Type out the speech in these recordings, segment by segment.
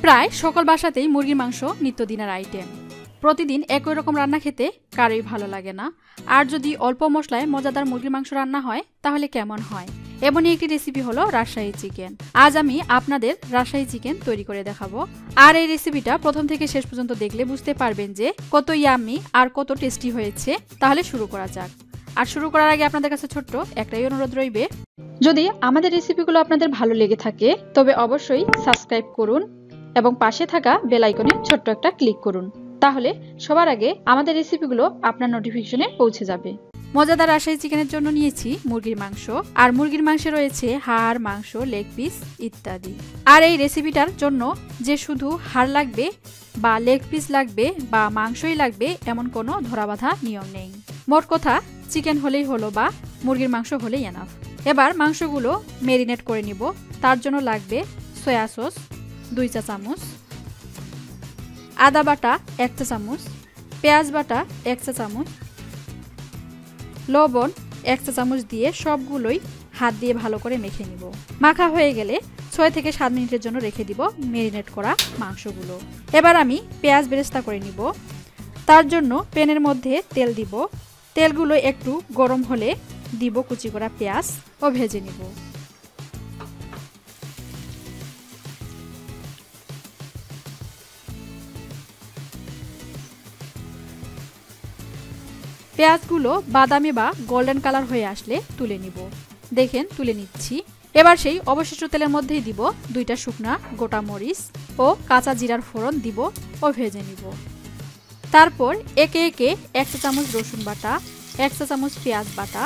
প্রায় সকল বাসাতেই মুরগির মাংস নিত্যদিনের আইটেম। প্রতিদিন একই রকম রান্না খেতে কারোই ভালো লাগে না। আর যদি অল্প মশলায় মজাদার মুরগির মাংস রান্না হয় তাহলে কেমন হয়? এমনই একটি রেসিপি হলো রাজশাহী চিকেন। আজ আমি আপনাদের রাজশাহী চিকেন তৈরি করে দেখাবো। আর এই রেসিপিটা প্রথম থেকে শেষ পর্যন্ত দেখলে বুঝতে পারবেন যে কত ইয়াম্মি আর কত টেস্টি হয়েছে। তাহলে শুরু করা যাক। আর শুরু করার আগে আপনাদের কাছে ছোট্ট একটাই অনুরোধ রইবে, যদি আমাদের রেসিপিগুলো আপনাদের ভালো লেগে থাকে তবে অবশ্যই সাবস্ক্রাইব করুন এবং পাশে থাকা বেল আইকনে ছোট্ট একটা ক্লিক করুন। তাহলে সবার আগে আমাদের রেসিপিগুলো আপনার নোটিফিকেশনে পৌঁছে যাবে। মজাদার রাজশাহী চিকেনের জন্য নিয়েছি মুরগির মাংস। আর মুরগির মাংসে রয়েছে হাড়, মাংস, লেগ পিস ইত্যাদি। আর এই রেসিপিটার জন্য যে শুধু হাড় লাগবে বা লেগ পিস লাগবে বা মাংসই লাগবে এমন কোনো ধরাবাঁধা নিয়ম নেই। মোট কথা চিকেন হলেই হলো বা মুরগির মাংস হলেই এনাফ। এবার মাংসগুলো ম্যারিনেট করে নিব। তার জন্য লাগবে সয়া সস 2 চা চামচ, আদা বাটা 1 চা চামচ, পেঁয়াজ বাটা 1 চা চামচ, লবণ 1 চা চামচ দিয়ে সবগুলোই হাত দিয়ে ভালো করে মেখে নিব। মাখা হয়ে গেলে 6 থেকে 7 মিনিটের জন্য রেখে দিব ম্যারিনেট করা মাংসগুলো। এবার আমি পেঁয়াজ বেরেস্তা করে নিব। তার জন্য প্যানের মধ্যে তেল দিব। তেলগুলো একটু গরম হলে দিব কুচি করা পেঁয়াজ ও ভেজে নিব। পেঁয়াজগুলো বাদামি বা গোল্ডেন কালার হয়ে আসলে তুলে নিব। দেখেন তুলে নিচ্ছি। এবার সেই অবশিষ্ট তেলের মধ্যেই দিব 2টা শুকনা গোটা মরিচ ও কাঁচা জিরার ফোড়ন দিব ও ভেজে নিব। তারপর একে একে 1 চা চামচ রসুন বাটা, 1 চা চামচ পেঁয়াজ বাটা,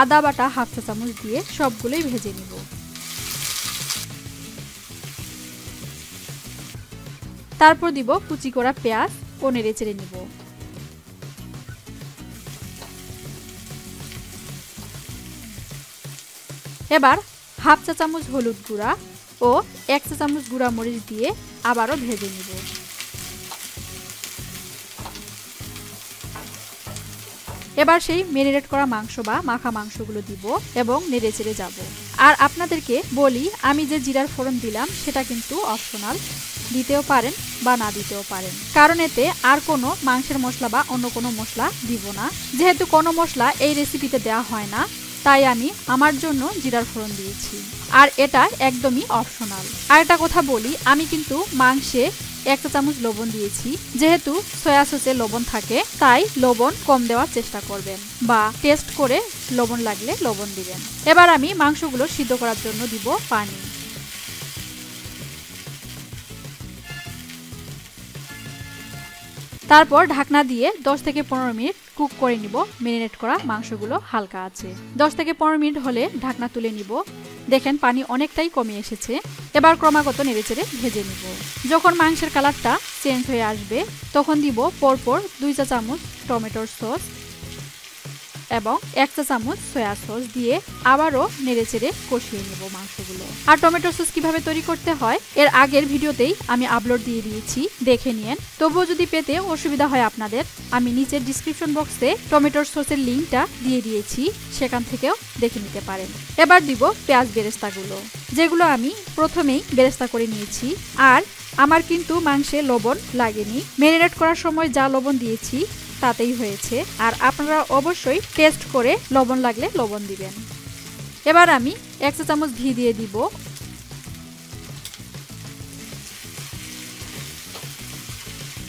আদা বাটা 1/2 চা চামচ দিয়ে সবগুলোই ভেজে নিব। তারপর দিব কুচি করা পেঁয়াজ ও নেড়ে চেড়ে নিব। এবার 1/2 চা চামচ হলুদ গুঁড়া ও 1 চা চামচ গুঁড়া মরিচ দিয়ে আবারও ভেজে নিব। এবার সেই ম্যারিনেট করা মাংস বা মাখা মাংসগুলো দিব এবং নেড়ে চেড়ে যাব। আর আপনাদেরকে বলি, আমি যে জিরার ফোড়ন দিলাম সেটা কিন্তু অপশনাল, দিতেও পারেন বা না দিতেও পারেন, কারণ এতে আর কোনো মাংসের মশলা বা অন্য কোনো মশলা দিব না। যেহেতু কোনো মশলা এই রেসিপিতে দেওয়া হয় না তাই আমি আমার জন্য জিরার ফোড়ন দিয়েছি। আর এটা একদমই অপশনাল। আর একটা কথা বলি, আমি কিন্তু মাংসে 1 চা চামচ লবণ দিয়েছি। যেহেতু সয়া সসে লবণ থাকে তাই লবণ কম দেওয়ার চেষ্টা করবেন বা টেস্ট করে লবণ লাগলে লবণ দিবেন। এবার আমি মাংসগুলো সিদ্ধ করার জন্য দিব পানি। তারপর ঢাকনা দিয়ে 10 থেকে 15 মিনিট কুক করে নিব ম্যারিনেট করা মাংসগুলো হালকা আছে। 10 থেকে 15 মিনিট হলে ঢাকনা তুলে নিব। দেখেন পানি অনেকটাই কমে এসেছে। এবার ক্রমাগত নেড়েচেড়ে ভেজে নিব। যখন মাংসের কালারটা চেঞ্জ হয়ে আসবে তখন দিব পরপর 2 চা চামচ টমেটোর সস এবং 1 চা চামচ সয়া সস দিয়ে আবারও নেড়েচেড়ে কষিয়ে নেব মাংসগুলো। আর টমেটো সস কিভাবে তৈরি করতে হয় এর আগের ভিডিওতেই আমি আপলোড দিয়ে দিয়েছি, দেখে নিন। তবুও যদি পেতে অসুবিধা হয় আপনাদের, আমি নিচের ডিসক্রিপশন বক্সে টমেটোর সসের লিঙ্কটা দিয়ে দিয়েছি, সেখান থেকেও দেখে নিতে পারেন। এবার দিব পেঁয়াজ বেরেস্তাগুলো, যেগুলো আমি প্রথমেই বেরেস্তা করে নিয়েছি। আর আমার কিন্তু মাংসে লবণ লাগেনি, ম্যারিনেট করার সময় যা লবণ দিয়েছি তাতেই হয়েছে। আর আপনারা অবশ্যই টেস্ট করে লবণ লাগলে লবণ দিবেন। এবার আমি 1 চা চামচ ঘি দিয়ে দিব।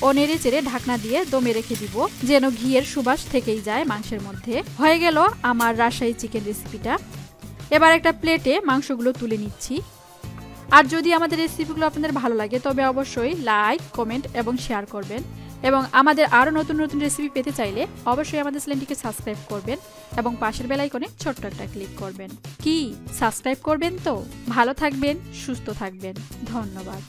ও নেড়ে চেড়ে ঢাকনা দিয়ে দমে রেখে দিব যেন ঘিয়ের সুবাস থেকেই যায় মাংসের মধ্যে। হয়ে গেল আমার রাজশাহী চিকেন রেসিপিটা। এবার একটা প্লেটে মাংসগুলো তুলে নিচ্ছি। আর যদি আমাদের রেসিপিগুলো আপনাদের ভালো লাগে তবে অবশ্যই লাইক, কমেন্ট এবং শেয়ার করবেন। এবং আমাদের আরও নতুন নতুন রেসিপি পেতে চাইলে অবশ্যই আমাদের চ্যানেলটিকে সাবস্ক্রাইব করবেন এবং পাশের বেল আইকনে ছোট্ট একটা ক্লিক করবেন। কি সাবস্ক্রাইব করবেন তো? ভালো থাকবেন, সুস্থ থাকবেন। ধন্যবাদ।